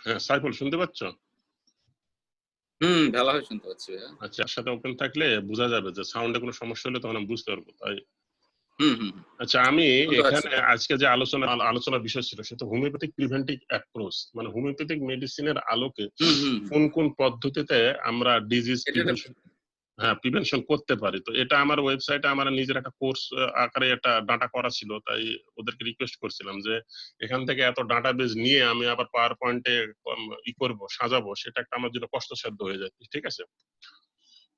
হ্যাঁ সাইফুল শুনতে পাচ্ছ? ভালোভাবে শুনতে পাচ্ছি ভাইয়া। আচ্ছা, এর সাথে ওপেন থাকলে বোঝা যাবে, যে সাউন্ডে কোনো সমস্যা হলে তখন আমি বুঝতে পারবো। তাই আচ্ছা, আমি এখানে আজকে যে আলোচনার বিষয় ছিল সেটা হোমিওপ্যাথিক প্রিভেন্টিভ অ্যাপ্রোচ, মানে হোমিওপ্যাথিক মেডিসিনের আলোকে কোন কোন পদ্ধতিতে আমরা ডিজিজ প্রিভেনশন করতে পারি। তো এটা আমার ওয়েবসাইটে আমার নিজের একটা কোর্স আকারে একটা ডাটা করা ছিল, তাই ওদেরকে রিকোয়েস্ট করছিলাম যে এখান থেকে এত ডাটাবেজ নিয়ে আমি আবার পাওয়ার পয়েন্টে করবো, সাজাবো, সেটা একটা আমার জন্য কষ্টসাধ্য হয়ে যায়। ঠিক আছে,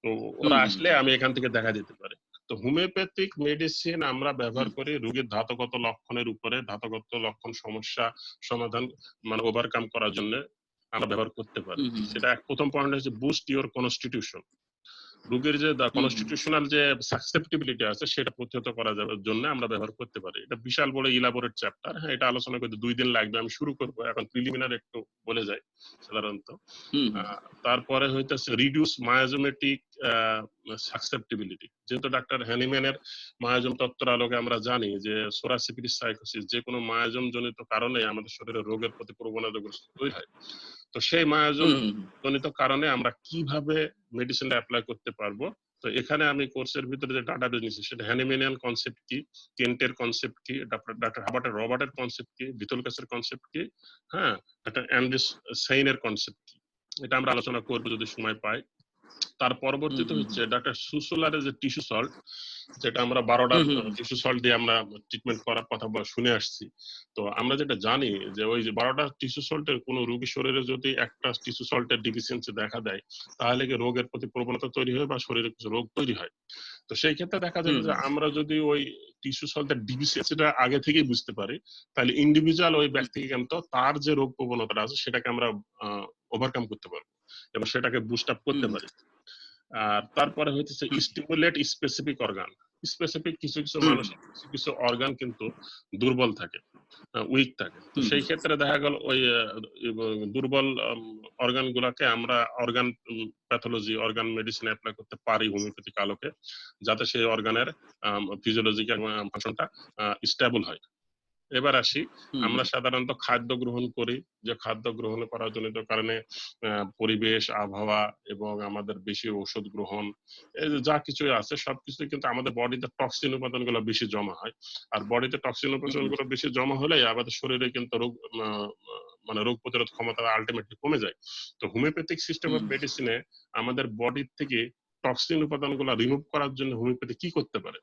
তো ওরা আসলে আমি এখান থেকে দেখা দিতে পারি। তো হোমিওপ্যাথিক মেডিসিন আমরা ব্যবহার করি রোগীর ধাতগত লক্ষণের উপরে, ধাতগত লক্ষণ সমস্যা সমাধান মানে ওভারকাম করার জন্য আমরা ব্যবহার করতে পারি। সেটা প্রথম পয়েন্ট হচ্ছে বুস্ট ইওর কনস্টিটিউশন, রোগীর যে কনস্টিটিউশনাল যে সাসসেপ্টিবিলিটি আছে সেটা প্রতিহত করার জন্য আমরা ব্যবহার করতে পারি। এটা বিশাল বড় ইলাবোরেট চ্যাপ্টার, হ্যাঁ এটা আলোচনা করতে 2 দিন লাগবে, আমি শুরু করব এখন প্রিলিমিনারি একটু বলে যাই সাধারণত। তারপরে হইতেছে রিডিউস মায়োজোমেটিক সাসসেপ্টিবিলিটি, যেহেতু ডাক্তার হ্যানিম্যানের মায়োজম তত্ত্বের আলোকে আমরা জানি যে সোরাসিপিটিস সাইকোসিস যে কোনো মায়োজম জনিত কারণে আমাদের শরীরে রোগের প্রতি প্রবণতা তৈরি হয়। তো সেই মায়োজম জনিত কারণে আমরা কিভাবে মেডিসিনটা অ্যাপ্লাই করতে পারবো, তো এখানে আমি কোর্সের ভিতরে যে ডাটাবেজ নিয়েছি সেটা হ্যানিম্যানিয়ান কনসেপ্ট কি, কেন্টের কনসেপ্ট কি, ডাক্তার হাবার্টের রবার্টের কনসেপ্ট কি, ভিতলকাসের কনসেপ্ট কি, হ্যাঁ ডাক্তার অ্যান্ড্রিস সেইনের কনসেপ্ট কি, এটা আমরা আলোচনা করবো যদি সময় পাই। তার পরবর্তীতে হচ্ছে ডাক্তার সুসোলারের যে টিস্যু সল্ট, যেটা আমরা 12টা টিস্যু সল্ট দিয়ে আমরা ট্রিটমেন্ট করার কথা শুনে আসছি। তো আমরা যেটা জানি যে ওই যে 12টা টিস্যু সল্টের কোন রোগীর শরীরে যদি একটা টিস্যু সল্টের ডিফিসিয়েন্সি দেখা দেয় তাহলে কি রোগের প্রতি প্রবণতা তৈরি হয় বা শরীরে কিছু রোগ তৈরি হয়। তো সেই ক্ষেত্রে দেখা যাবে যে আমরা যদি ওই টিস্যু সল্টের ডিফিসিয়েন্সিটা আগে থেকেই বুঝতে পারি তাহলে ইন্ডিভিজুয়াল ওই ব্যক্তিকে কিন্তু তার যে রোগ প্রবণতাটা আছে সেটাকে আমরা ওভারকাম করতে পারবো এবং সেটাকে বুস্ট আপ করতে পারি। আর তারপরে হইতেছে স্টিমুলেট স্পেসিফিক অর্গান, স্পেসিফিক কিছু কিছু মানুষের কিছু কিছু অর্গান কিন্তু দুর্বল থাকে, উইক থাকে। তো সেই ক্ষেত্রে দেখা গেল ওই দুর্বল অর্গান গুলাকে আমরা organ pathology organ medicine apply করতে পারি হোমিওপ্যাথিক আলোকে, যাতে সেই অর্গানের ফিজিওলজিক্যাল ফাংশনটা স্টেবল হয়। এবার আসি, আমরা সাধারণত খাদ্য গ্রহণ করি, যে খাদ্য গ্রহণ করার জনিত কারণে পরিবেশ, আবহাওয়া এবং আমাদের বেশি ওষুধ গ্রহণ, এই যা কিছু আছে সবকিছু কিন্তু আমাদের বডিতে টক্সিন উপাদানগুলো বেশি জমা হয়। আর বডিতে টক্সিন উপাদানগুলো বেশি জমা হলে আমাদের শরীরে কিন্তু রোগ মানে রোগ প্রতিরোধ ক্ষমতা আলটিমেটলি কমে যায়। তো হোমিওপ্যাথিক সিস্টেম অফ মেডিসিনে আমাদের বডির থেকে টক্সিন উপাদানগুলো রিমুভ করার জন্য হোমিওপ্যাথি কি করতে পারে।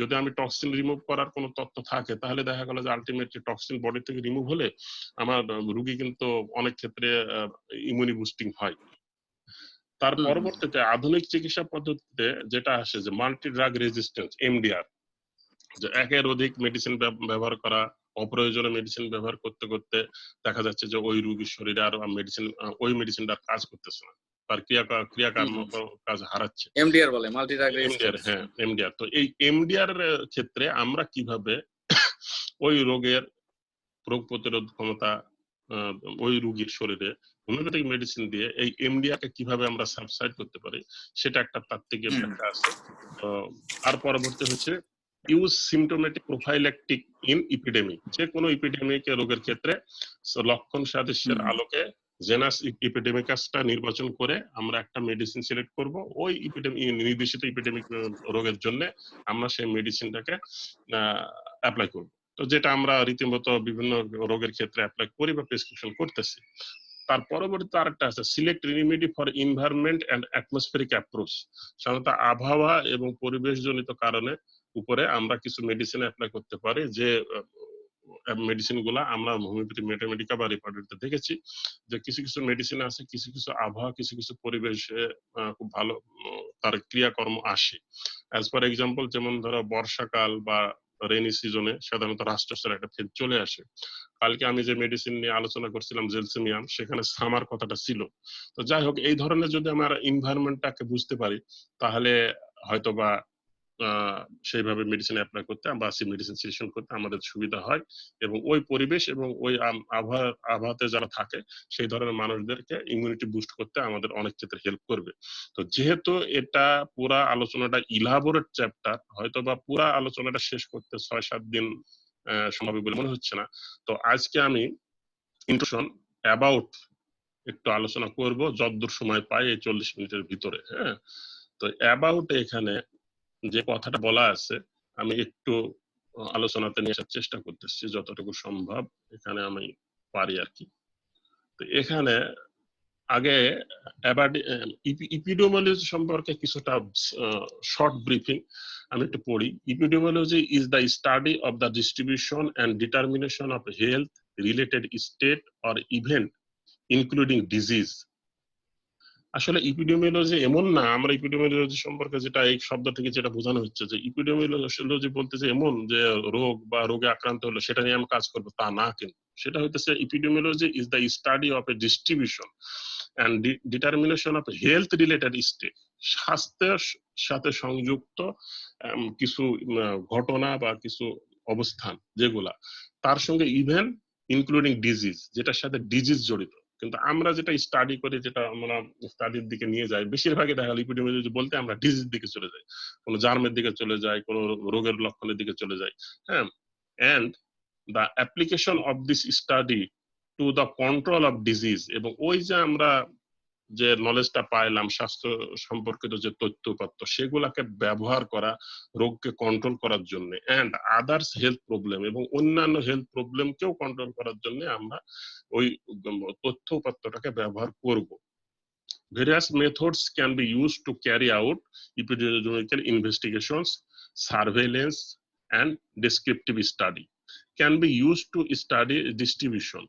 যদি আমি টক্সিন রিমুভ করার কোনো তথ্য থাকে তাহলে দেখা গেল যে আলটিমেটলি টক্সিন বডি থেকে রিমুভ হলে আমার রোগী কিন্তু অনেক ক্ষেত্রে ইমিউনি বুস্টিং হয়। তার পরবর্তীতে আধুনিক চিকিৎসা পদ্ধতিতে যেটা আসে যে মাল্টি ড্রাগ রেজিস্ট্যান্স এমডিআর, যে একের অধিক মেডিসিন ব্যবহার করা, অপ্রয়োজনীয় মেডিসিন ব্যবহার করতে করতে দেখা যাচ্ছে যে ওই রোগীর শরীরে আর মেডিসিন ওই মেডিসিনটা কাজ করতেছে না, তার ক্রিয়াকর্ম কাজ হারাচ্ছে। এমডিআর বলে মাল্টি ড্রাগ রেজিস্ট্যান্স। হ্যাঁ এমডিআর। তো এই এমডিআর এর ক্ষেত্রে আমরা কিভাবে ওই রোগের রোগ প্রতিরোধ ক্ষমতা ওই রোগীর শরীরে হোমিওপ্যাথিক মেডিসিন দিয়ে এই এমডিআর কে কিভাবে আমরা সাবসাইড করতে পারি সেটা একটা তাত্ত্বিক ব্যাখ্যা আছে। তো আর পরবর্তী হচ্ছে use symptomatic prophylactic in epidemic, যে কোনো এপিডেমিক রোগের ক্ষেত্রে লক্ষণ সাদৃশ্যের আলোকে জেনাস এপিডেমিকাসটা নির্বাচন করে আমরা একটা মেডিসিন সিলেক্ট করব ওই নির্দেশিত এপিডেমিক রোগের জন্য আমরা সেই মেডিসিনটাকে অ্যাপ্লাই করব। তো যেটা আমরা রীতিমতো বিভিন্ন রোগের ক্ষেত্রে অ্যাপ্লাই করি বা প্রেসক্রিপশন করতেছি। তার পরবর্তীতে আরেকটা আছে select remedy for environment and atmospheric approach, সাধারণত আবহাওয়া এবং পরিবেশজনিত কারণে উপরে আমরা কিছু মেডিসিন অ্যাপ্লাই করতে পারি, যে মেডিসিন গুলা আমরা হোমিওপ্যাথি মেটামেডিকা বা রেপার্টরিতে দেখেছি যে কিছু কিছু মেডিসিন আছে কিছু কিছু আবহাওয়া কিছু কিছু পরিবেশে খুব ভালো তার ক্রিয়াকর্ম আসে। অ্যাজ ফর এক্সাম্পল যেমন ধরো বর্ষাকাল বা রেনি সিজনে সাধারণত রাষ্ট্রস্বের একটা ফেজ চলে আসে। কালকে আমি যে মেডিসিন নিয়ে আলোচনা করছিলাম জেলসিমিয়াম, সেখানে সামার কথাটা ছিল। তো যাই হোক, এই ধরনের যদি আমরা এনভায়রনমেন্টটাকে বুঝতে পারি তাহলে হয়তোবা সেইভাবে মেডিসিন অ্যাপ্লাই করতে বা মেডিসিন সিলেকশন করতে আমাদের সুবিধা হয় এবং ওই পরিবেশ এবং ওই আবহাওয়াতে যারা থাকে সেই ধরনের মানুষদেরকে ইমিউনিটি বুস্ট করতে আমাদের অনেক ক্ষেত্রে হেল্প করবে। তো যেহেতু এটা পুরা আলোচনাটা ইলাবোরেট চ্যাপ্টার, হয়তোবা পুরা আলোচনাটা শেষ করতে 6-7 দিন সম্ভব বলে মনে হচ্ছে না। তো আজকে আমি ইন্ট্রোডাকশন অ্যাবাউট একটু আলোচনা করব যতদূর সময় পাই এই 40 মিনিটের ভিতরে। হ্যাঁ, তো অ্যাবাউট এখানে যে কথাটা বলা আছে আমি একটু আলোচনাতে নিয়ে আসার চেষ্টা করতেছি যতটুকু সম্ভব এখানে আমি পারি আর কি। তো এখানে আগে ইপিডেমিওলজি সম্পর্কে কিছুটা শর্ট ব্রিফিং আমি একটু পড়ি। Epidemiology is the study of the distribution and determination of health related state or event including disease. আসলে ইপিডেমিওলজি এমন না, আমরা ইপিডেমিওলজি সম্পর্কে যেটা এই শব্দ থেকে যেটা বোঝানো হচ্ছে যে ইপিডেমিওলজি বলতে যে এমন যে রোগ বা রোগে আক্রান্ত হলো সেটা নিয়ে আমি কাজ করবো, তা না। কিন্তু সেটা হইতেছে epidemiology is the study of a distribution and determination of health related state, স্বাস্থ্যের সাথে সংযুক্ত কিছু ঘটনা বা কিছু অবস্থান যেগুলা, তার সঙ্গে ইভেন ইনক্লুডিং ডিজিজ, যেটার সাথে ডিজিজ জড়িত। কিন্তু আমরা যেটা স্টাডি করি, যেটা আমরা স্টাডির দিকে নিয়ে যাই, বেশিরভাগই দেখা গেল ইপিডেমিওলজি বলতে আমরা ডিজিজ দিকে চলে যাই, কোনো জার্মের দিকে চলে যাই, কোনো রোগের লক্ষণের দিকে চলে যাই। হ্যাঁ, and the application of this study to the control of disease, এবং ওই যে আমরা যে নলেজটা পাইলাম স্বাস্থ্য সম্পর্কিত যে তথ্যপত্র, সেগুলাকে ব্যবহার করা রোগকে কন্ট্রোল করার জন্য, এন্ড আদার্স হেলথ প্রবলেম, এবং অন্যান্য হেলথ প্রবলেমকেও কন্ট্রোল করার জন্য আমরা ওই তথ্যপত্রটাকে ব্যবহার করব। Various methods can be used to carry out epidemiological investigations, surveillance, and descriptive study. Can be used to study distribution.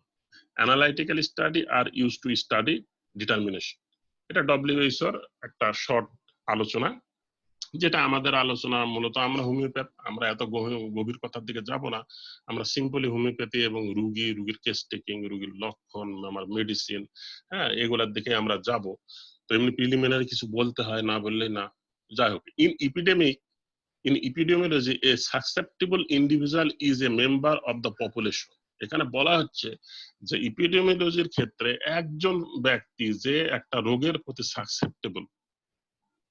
Analytical study are used to study determination. এটা ডব্লিউএইচওর একটা শর্ট আলোচনা, যেটা আমাদের আলোচনা মূলত আমরা হোমিওপ্যাথ, আমরা এত গভীর কথার দিকে যাব না। আমরা সিম্পলি হোমিওপ্যাথি এবং রুগীর কেস টেকিং, রুগীর লক্ষণ, আমার মেডিসিন, হ্যাঁ, এগুলার দিকে আমরা যাব। তো এমনি প্রিলিমিনারি কিছু বলতে হয়, না বললেই না। যাই হোক, in epidemiology a susceptible individual is a member of the population. এখানে বলা হচ্ছে যে ইপিডেমিওলজির ক্ষেত্রে একজন ব্যক্তি যে একটা রোগের প্রতি সাসেপ্টেবল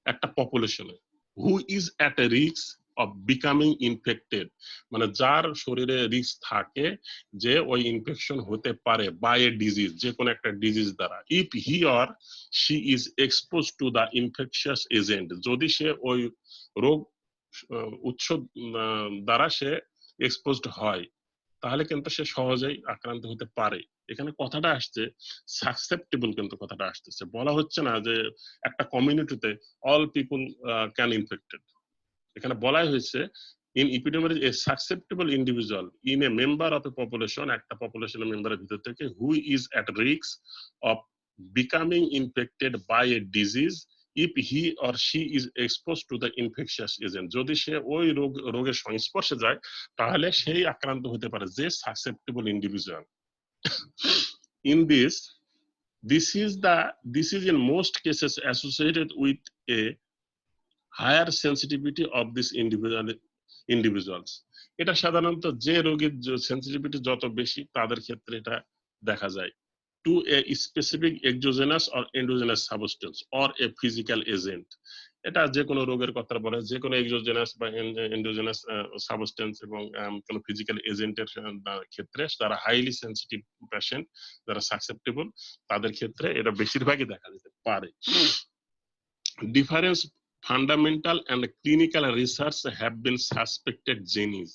একটা পপুলেশনে, who is at a risk of becoming infected, মানে যার শরীরে রিস্ক থাকে যে ওই ইনফেকশন হতে পারে বাই এ ডিজিজ, যে কোনো একটা ডিজিজ দ্বারা, if he or she is expose to the infectious agent, যদি সে ওই রোগ উৎস দ্বারা সে এক্সপোজড হয়, তাহলে কিন্তু সে সহজেই আক্রান্ত হতে পারে। এখানে কথাটা আসছে সাসেপ্টেবল, কিন্তু কথাটা আসতেছে, বলা হচ্ছে না যে একটা কমিউনিটিতে অল পিপল ক্যান ইনফেক্টেড। এখানে বলাই হয়েছে in epidemiology a susceptible individual in a member of a population, একটা পপুলেশনের মেম্বারের ভিতর থেকে, who is at risk of becoming infected by a disease if he or she is exposed to the infectious agent, যদি সে ওই রোগের সংস্পর্শে যায় তাহলে সেই আক্রান্ত হতে পারে, যে susceptible individual. in this is in most cases associated with a higher sensitivity of this individuals. এটা সাধারণত যে রোগীর সেন্সিটিভিটি যত বেশি তাদের ক্ষেত্রে এটা দেখা যায়। To a specific exogenous or endogenous substance or a physical agent, এটা যে কোনো রোগের কথা বলে, যে কোনো এক্সোজেনাস বা এন্ডোজেনাস সাবস্টেন্স এবং কোনো ফিজিক্যাল এজেন্টের ক্ষেত্রে যারা হাইলি সেনসিটিভ পেশেন্ট, যারা সাসেপ্টেবল, তাদের ক্ষেত্রে এটা বেশিরভাগই দেখা যেতে পারে। Difference fundamental and clinical research have been suspected genes,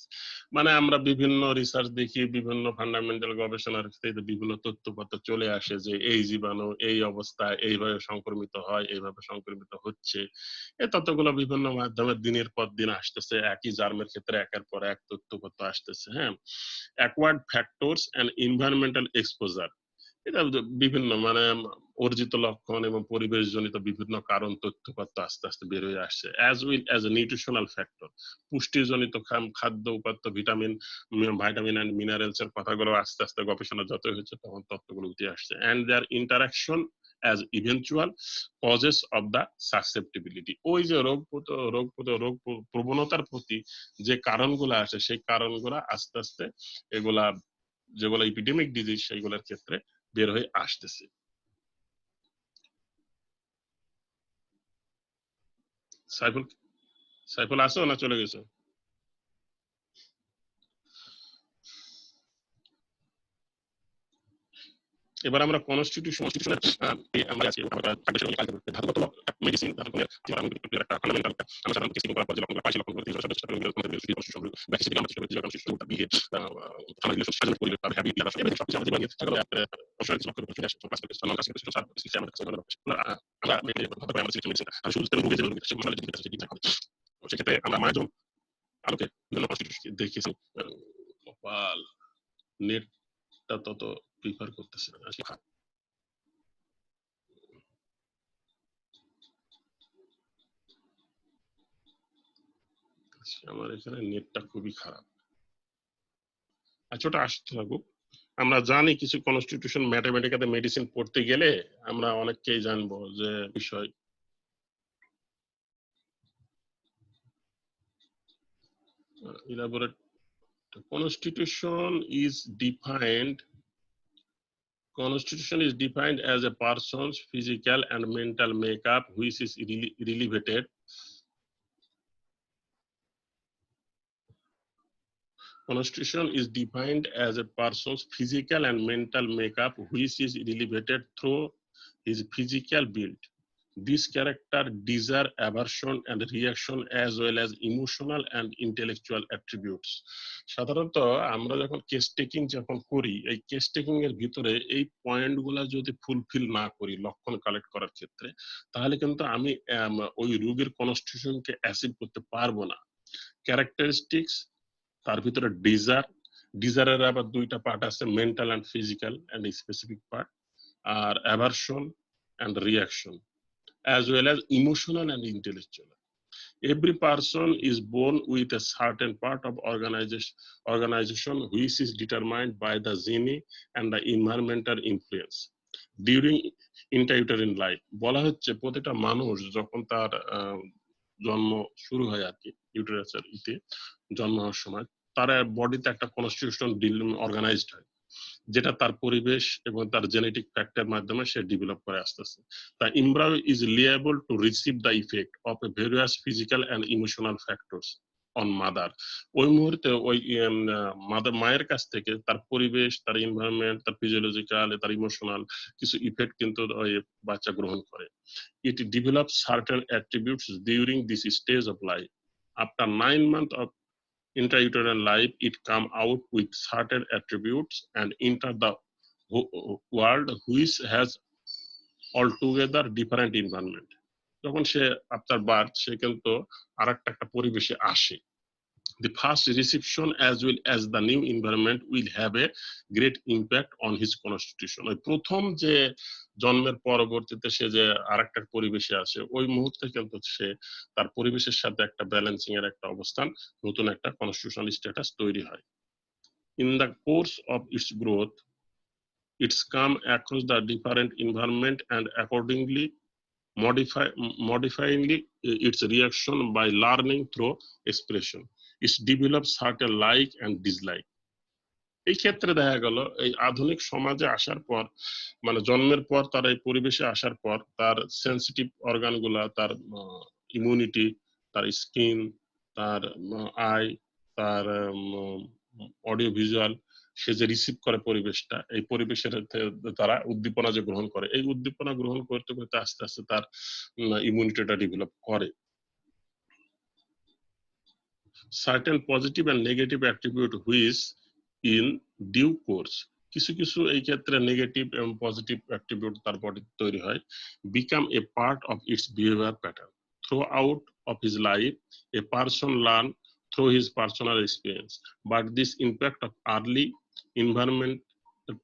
মানে আমরা বিভিন্ন রিসার্চ দেখি, বিভিন্ন ফান্ডামেন্টাল গবেষণার ক্ষেত্রে বিভিন্ন তথ্যপত্র চলে আসে যে এই জীবাণু এই অবস্থায় এইভাবে সংক্রমিত হয়, এইভাবে সংক্রমিত হচ্ছে। এই তথ্যগুলো বিভিন্ন মাধ্যমে দিনের পর দিন আসতেছে, একই জার্মের ক্ষেত্রে একের পর এক তথ্যপত্র আসতেছে। হ্যাঁ, acquired factors and environmental exposure, এটা বিভিন্ন মানে অর্জিত লক্ষণ এবং পরিবেশজনিত বিভিন্ন কারণ তথ্যপত্র আস্তে আস্তে বের হয়ে আসছে। As well as a nutritional factor, পুষ্টিজনিত খাদ্য উপাত্ত, ভাইটামিন এন্ড মিনারেলস এর কথাগুলো আস্তে আস্তে গবেষণা যত হচ্ছে তখন তথ্যগুলো উঠে আসছে। And their interaction as eventual causes of the susceptibility, ওই যে রোগ প্রবণতার প্রতি যে কারণগুলো আসে, সেই কারণগুলো আস্তে আস্তে এগুলা যেগুলো এপিডেমিক ডিজিজ সেইগুলোর ক্ষেত্রে বের হয়ে আসতেছে। সাইফুল আছো না চলে গেছে? এবার আমরা কনস্টিটিউশনের আমরা আজকে ধাতুগত মেডিসিন আমরা একটা ফান্ডামেন্টাল আমরা সাধারণত কিছু করার পর যে লক্ষণ পাইছি লক্ষণ করে তিনশো সাতাশ কনস্টিটিউশন ব্যাখ্যা থেকে আমরা চেষ্টা করি যে কনস্টিটিউশন বিহে আমাদের সাধারণ পরিবেশ তার হ্যাবিট তার সব কিছু আমাদের বানিয়ে থাকলে অবশ্যই লক্ষ্য করে আসছে ক্লাস করতে আমরা কাজ করতে স্যার সিস্টেম আমাদের কাছে আমরা আমরা মেডিসিন আর শুধু তেল রোগে যে রোগে সে মশলা যেটা আছে সেটা হবে সেক্ষেত্রে আমরা মায়াজম আলোকে বিভিন্ন কনস্টিটিউশন দেখেছি কপাল নেটটা তত প্রিফার করতেছে না আসলে আমার এখানে নেটটা খুবই খারাপ। আচ্ছা ওটা আসতে থাকুক। আমরা জানি কিছু কনস্টিটিউশন ম্যাথমেটিক্যাতে মেডিসিন পড়তে গেলে আমরা অনেককেই জানবো যে বিষয় elaborate constitution is defined as a person's physical and mental makeup which is related Constitution is defined as a person's physical and mental makeup which is related through his physical build. This character, desire, aversion and reaction as well as emotional and intellectual attributes. সাধারণত আমরা যখন case taking যখন করি এই case taking এর ভিতরে এই পয়েন্টগুলো যদি ফুলফিল না করি লক্ষণ কালেক্ট করার ক্ষেত্রে তাহলে কিন্তু আমি ওই রোগীর কনস্টিটিউশনকে অ্যাসিড করতে পারবো না। ক্যারেক্টারিস্টিক্স তার ভিতরে ডিজারের আবার দুইটা পার্ট আছে mental and physical and specific part আর aversion and reaction as well as emotional and intellectual. Every person is born with a certain part of organization which is determined by the gene and the environmental influence during intrauterine life. বলা হচ্ছে প্রতিটা মানুষ যখন তার জন্ম শুরু হয় আর কি ইউটেরাসের ইতে জন্ম হওয়ার সময় তার বডিতে একটা কনস্টিটিউশন অর্গানাইজড হয় যেটা তার পরিবেশ এবং তার জেনেটিক ফ্যাক্টর মাধ্যমে সে ডেভেলপ করে আস্তে আস্তে তা embryo is liable to receive the effect of a various physical and emotional factors on mother. ওই মুহূর্তে ওই মায়ের কাছ থেকে তার পরিবেশ তার এনভায়রনমেন্ট তার ফিজিওলজিক্যাল তার ইমোশনাল কিছু ইফেক্ট কিন্তু ওই বাচ্চা গ্রহণ করে। It develops certain attributes during this stage of life. After 9 months of intrauterine life, it come out with certain attributes and enter the world which has altogether different environment. যখন সে after birth সে কিন্তু আরেকটা একটা পরিবেশে আসে। The first reception as well as the new environment will have a great impact on his constitution. ওই প্রথম যে জন্মের পরবর্তীতে সে যে আরেকটা পরিবেশে আসে ওই মুহূর্তে কিন্তু সে তার পরিবেশের সাথে একটা ব্যালেন্সিং এর একটা অবস্থান নতুন একটা কনস্টিটিউশনাল স্ট্যাটাস তৈরি হয়। In the course of its growth, it's come across the different environment and accordingly modifying its reaction by learning through expression. It's developed certain like and dislike. এই ক্ষেত্রে দেখা গেল এই আধুনিক সমাজে আসার পর মানে জন্মের পর তার এই পরিবেশে আসার পর তার সেন্সিটিভ অর্গান গুলা তার ইমিউনিটি তার স্কিন তার আই তার অডিও ভিজুয়াল সে যে রিসিভ করে পরিবেশটা এই পরিবেশের তারা উদ্দীপনা যে গ্রহণ করে এই উদ্দীপনা গ্রহণ করতে করতে আস্তে আস্তে তার ইমিউনিটিটা ডেভেলপ করে। Certain positive and negative attribute which in due course কিছু কিছু এই ক্ষেত্রে নেগেটিভ এবং পজিটিভ অ্যাট্রিবিউট তার বডি তৈরি হয় become a part of its behavior pattern throughout of his life. A person learn through his personal experience, but this impact of early environment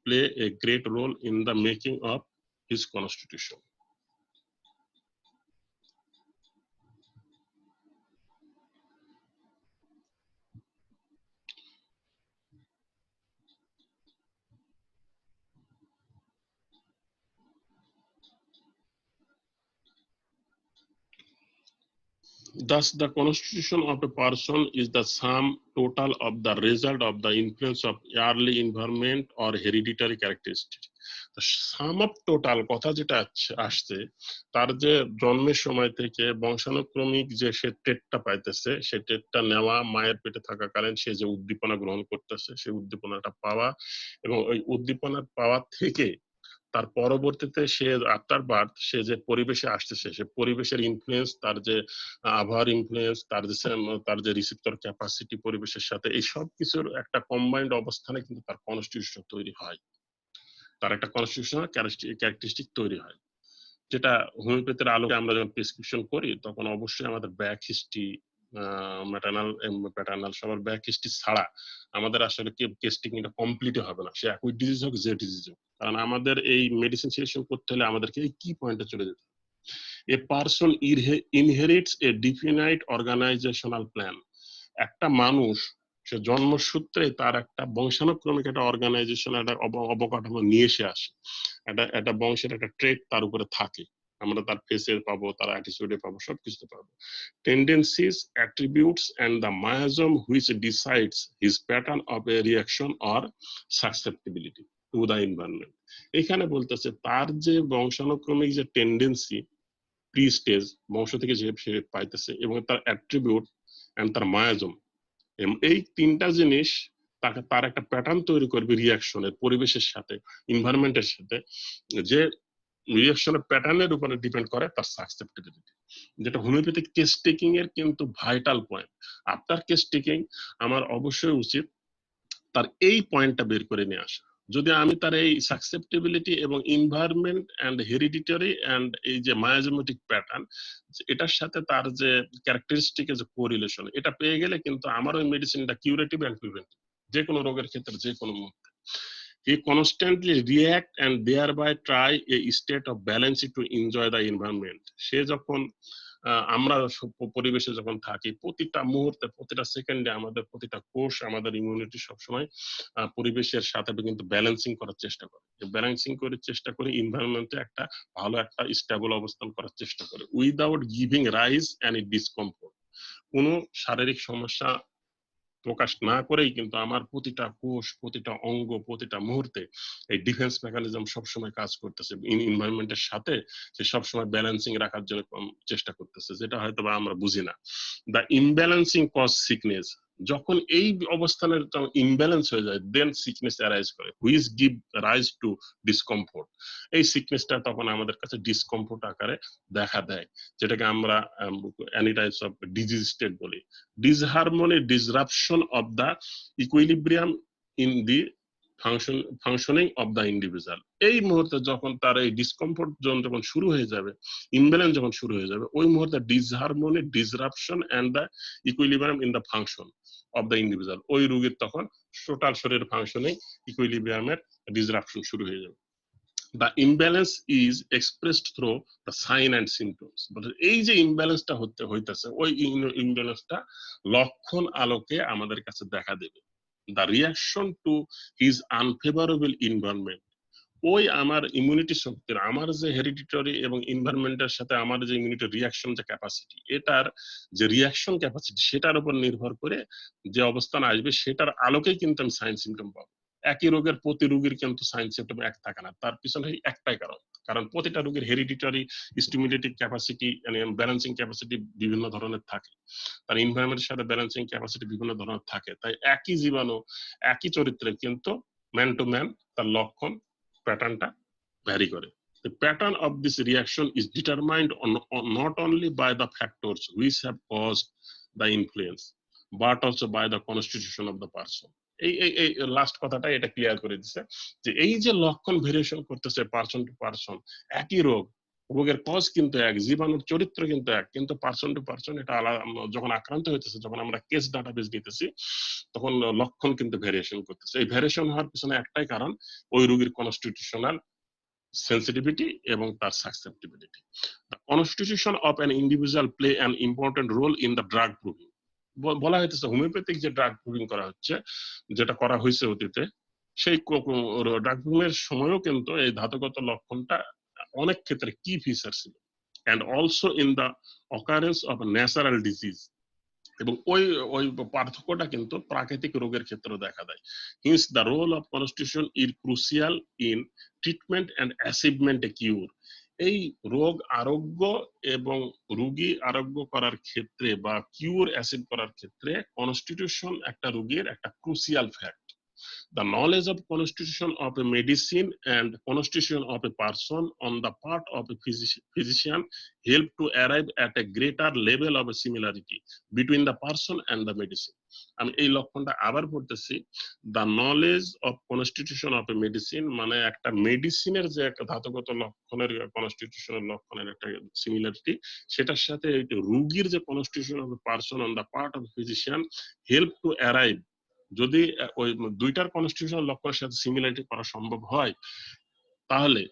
play a great role in the making of his constitution. Thus, the constitution of a person is the sum total of the result of the influence of early environment or hereditary characteristics. The sum of total কথা যেটা আসছে তার যে জন্মের সময় থেকে বংশানুক্রমিক যে সে টেটটা পাইতেছে সে টেটটা নেওয়া মায়ের পেটে থাকাকালীন সে যে উদ্দীপনা গ্রহণ করতেছে সেই উদ্দীপনাটা পাওয়া এবং ওই উদ্দীপনা পাওয়া থেকে তার পরবর্তীতে সে আফটার বার্থ সে যে পরিবেশে আসতেছে, সে পরিবেশের ইনফ্লুয়েন্স, তার যে আবহাওয়ার ইনফ্লুয়েন্স, তার যে রিসেপ্টর ক্যাপাসিটি পরিবেশের সাথে, এই সব কিছুর একটা কম্বাইন্ড অবস্থানে কিন্তু তার কনস্টিটিউশন তৈরি হয়, তার একটা কনস্টিটিউশনাল ক্যারেক্টারিস্টিক তৈরি হয়, যেটা হোমিওপ্যাথির আলোকে আমরা যখন প্রেসক্রিপশন করি তখন অবশ্যই আমাদের ব্যাক হিস্ট্রি, ম্যাটার্নাল প্যাটার্নাল সবার ব্যাক হিস্ট্রি ছাড়া আমাদের আসলে কেস টেকিংটা কমপ্লিট হবে না, সে একই ডিজিজ হোক যে ডিজিজ হোক। কারণ আমাদের এই মেডিসিন সিলেকশন করতে হলে আমাদেরকে এই কি পয়েন্টে চলে যেতে হবে। A person inherits a definite organisational plan. একটা মানুষ সে জন্মসূত্রে তার একটা বংশানুক্রমিক একটা অর্গানাইজেশন, একটা অবকাঠামো নিয়ে এসে আসে, একটা বংশের একটা ট্রেট তার উপরে থাকে, আমরা তার ফেসে পাবো, তার অ্যাটিটিউডে পাবো, সবকিছুতে পাবো। Tendencies, attributes and the miasm which decides his pattern of a reaction or susceptibility to the environment. এখানে বলতেছে তার যে বংশানুক্রমিক যে টেন্ডেন্সি প্রি স্টেজ বংশ থেকে যে সে পাইতেছে, এবং তার অ্যাট্রিবিউট এন্ড তার মায়াজম, এই তিনটা জিনিস তাকে তার একটা প্যাটার্ন তৈরি করবে রিঅ্যাকশনের, পরিবেশের সাথে, এনভায়রনমেন্টের সাথে, যে রিঅ্যাকশনের প্যাটার্নের উপরে ডিপেন্ড করে তার সাসেপ্টিবিলিটি, যেটা হোমিওপ্যাথিক কেস টেকিং এর কিন্তু vital point. After case taking আমার অবশ্যই উচিত তার এই পয়েন্টটা বের করে নিয়ে আসা। যদি আমি তার এই সাসেপ্টিবিলিটি এবং এনভায়রনমেন্ট এন্ড হেরিডিটারি এন্ড এই যে মায়াজমেটিক প্যাটার্ন, এটার সাথে তার যে ক্যারেক্টারিস্টিক এর যে কোরিলেশন, এটা পেয়ে গেলে কিন্তু আমার ওই মেডিসিনটা কিউরেটিভ এন্ড প্রিভেন্টিভ, যে কোনো রোগের ক্ষেত্রে যে কোনো মুহূর্তে। He constantly react and thereby try a state of balance to enjoy the environment. সে যখন আমরা পরিবেশে যখন থাকি, প্রতিটা মুহূর্তে, প্রতিটা সেকেন্ডে আমাদের প্রতিটা কোষ, আমাদের ইমিউনিটি সবসময় পরিবেশের সাথে কিন্তু ব্যালেন্সিং করার চেষ্টা করে, ব্যালেন্সিং করে চেষ্টা করে এনভায়রনমেন্টে একটা ভালো একটা স্টেবল অবস্থান করার চেষ্টা করে, without giving rise any discomfort. কোনো শারীরিক সমস্যা প্রকাশ না করেই কিন্তু আমার প্রতিটা কোষ, প্রতিটা অঙ্গ, প্রতিটা মুহূর্তে এই ডিফেন্স মেকানিজম সবসময় কাজ করতেছে, এনভায়রনমেন্টের সাথে সে সবসময় ব্যালেন্সিং রাখার জন্য চেষ্টা করতেছে, যেটা হয়তো বা আমরা বুঝি না। The imbalancing cause sickness. যখন এই অবস্থানের ইমব্যালেন্স হয়ে যায়, দেন সিকনেস অ্যারাইজ করে, which give rise to discomfort. এই সিকনেসটা তখন আমাদের কাছে ডিসকমফোর্ট আকারে দেখা দেয়, যেটাকে আমরা any types of disease state বলি। Disharmony, disruption of the equilibrium in the functioning of the individual. এই মুহূর্তে যখন তার এই ডিসকমফোর্ট জোন যখন শুরু হয়ে যাবে, ইমব্যালেন্স যখন শুরু হয়ে যাবে, ওই মুহূর্তে disharmony, disruption and the equilibrium in the function of the individual, ওই রোগীর তখন টোটাল শরীরের ফাংশনিং ইকুইলিব্রিয়ামের ডিসরাপশন শুরু হয়ে যাবে। The imbalance is expressed through the sign and symptoms. এই যে ইমব্যালেন্সটা হইতেছে, ওই ইমব্যালেন্সটা লক্ষণ আলোকে আমাদের কাছে দেখা দেবে। The reaction to his unfavorable environment, ওই আমার ইমিউনিটি শক্তির, আমার যে হেরিডিটরি এবং এনভায়রনমেন্টের সাথে আমার যে ইমিউনিটি রিঅ্যাকশন যে ক্যাপাসিটি, এটার যে রিঅ্যাকশন ক্যাপাসিটি, সেটার উপর নির্ভর করে যে অবস্থান আসবে, সেটার আলোকেই কিন্তু আমি সাইন সিমটম পাবো। একই রোগের প্রতি রোগীর কিন্তু সাইন সিমটম এক থাকে না, তার পিছনে একটাই কারণ প্রতিটা রোগীর হেরিডিটরি স্টিমুলেটিভ ক্যাপাসিটি, ব্যালেন্সিং ক্যাপাসিটি বিভিন্ন ধরনের থাকে, তার এনভায়রনমেন্টের সাথে ব্যালেন্সিং ক্যাপাসিটি বিভিন্ন ধরনের থাকে। তাই একই জীবাণু, একই চরিত্রে কিন্তু ম্যান টু ম্যান তার লক্ষণ প্যাটার্নটা ভ্যারি করে। The pattern of this reaction is determined not only by the factors which have caused the influence, but also by the constitution of the person. এই লাস্ট কথাটা এটা ক্লিয়ার করে দিচ্ছে যে এই যে লক্ষণ ভেরিয়েশন করতেছে পারসন টু পারসন, একই রোগের কজ কিন্তু এক, জীবাণুর চরিত্র কিন্তু এক, কিন্তু পারসন টু পারসন এটা আলাদা। যখন আক্রান্ত হইতেছে, যখন আমরা কেস ডাটাবেস দিতেছি, তখন লক্ষণ কিন্তু ভেরিয়েশন করতেছে। এই ভেরিয়েশন হওয়ার পিছনে একটাই কারণ, ওই রোগীর কনস্টিটিউশনাল sensitivity এবং তার susceptibility. The constitution of an individual play an important role in the drug proving. বলা হইতেছে হোমিওপ্যাথিক যে ড্রাগ প্রুভিং করা হচ্ছে, যেটা করা হয়েছে অতীতে, সেই ড্রাগ প্রুভিং এর সময়ও কিন্তু এই ধাতুগত লক্ষণটা অনেক ক্ষেত্রে কি ফিচার ছিল, and also in the occurrence of a natural disease, এবং ওই পার্থক্যটা কিন্তু প্রাকৃতিক রোগের ক্ষেত্রে দেখা দেয়। Hence the role of constitution is crucial in treatment and achievement a cure. এই রোগ আরোগ্য এবং রোগী আরোগ্য করার ক্ষেত্রে বা কিউর অ্যাচিভ করার ক্ষেত্রে কনস্টিটিউশন একটা রোগীর একটা crucial fact. The knowledge of constitution of a medicine and constitution of a person on the part of a physician help to arrive at a greater level of a similarity between the person and the medicine. আমি এই লক্ষণটা আবার পড়তেছি, the knowledge of constitution of a medicine মানে একটা মেডিসিনের যে একটা ধাতুগত লক্ষণের কনস্টিটিউশনাল লক্ষণের একটা সিমিলারিটি, সেটার সাথে রোগীর যে constitution of a person on the part of physician help to arrive, যদি ওই দুইটার কনস্টিটিউশনাল লক্ষণের সাথে সিমিলারিটি করা সম্ভব হয়, তাহলে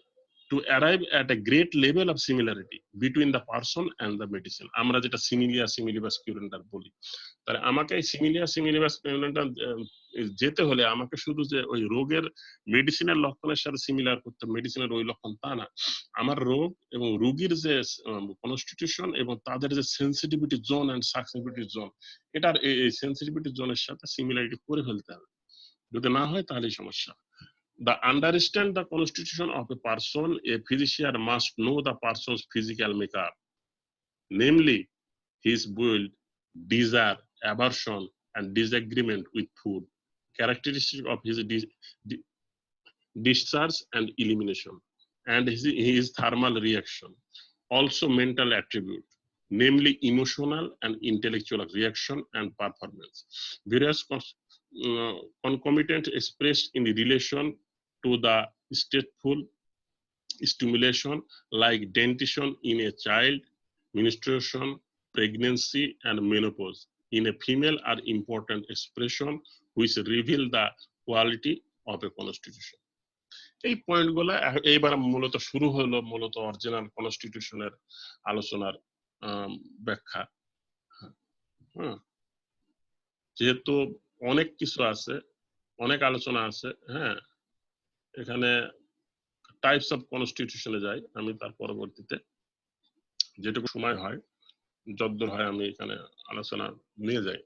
to arrive at a great level of similarity between the person and the medicine, আমরা যেটা সিমিলিয়া সিমিলিবাস কিউরেন্টার বলি। তাহলে আমাকে এই সিমিলিয়া সিমিলিবাস কিউরেন্টার যেতে হলে আমাকে শুধু যে ওই রোগের মেডিসিনের লক্ষণের সাথে সিমিলার করতে, মেডিসিনের ওই লক্ষণ তা না, আমার রোগ এবং রোগীর যে কনস্টিটিউশন এবং তাদের যে sensitivity zone and susceptibility zone, এটার এই সেন্সিটিভিটি জোনের সাথে সিমিলারিটি করে ফেলতে হবে। যদি না হয় তাহলেই সমস্যা। The understand the constitution of a person, a physician must know the person's physical makeup, namely his build, desire, aversion, and disagreement with food, characteristic of his discharge and elimination, and his thermal reaction. Also mental attribute, namely emotional and intellectual reaction and performance. Various concomitant expressed in relation to the stateful stimulation like dentition in a child, menstruation, pregnancy, and menopause in a female are important expression which reveal the quality of a constitution. এই পয়েন্টগুলো এইবার মূলত শুরু হলো মূলত original কনস্টিটিউশনের আলোচনার ব্যাখ্যা। যেহেতু অনেক কিছু আছে, অনেক আলোচনা আছে, হ্যাঁ, এখানে টাইপস অফ কনস্টিটিউশনে যাই আমি, তার পরবর্তীতে যেটুকু সময় হয় যতদূর হয় আমি এখানে আলোচনা নিয়ে যাই।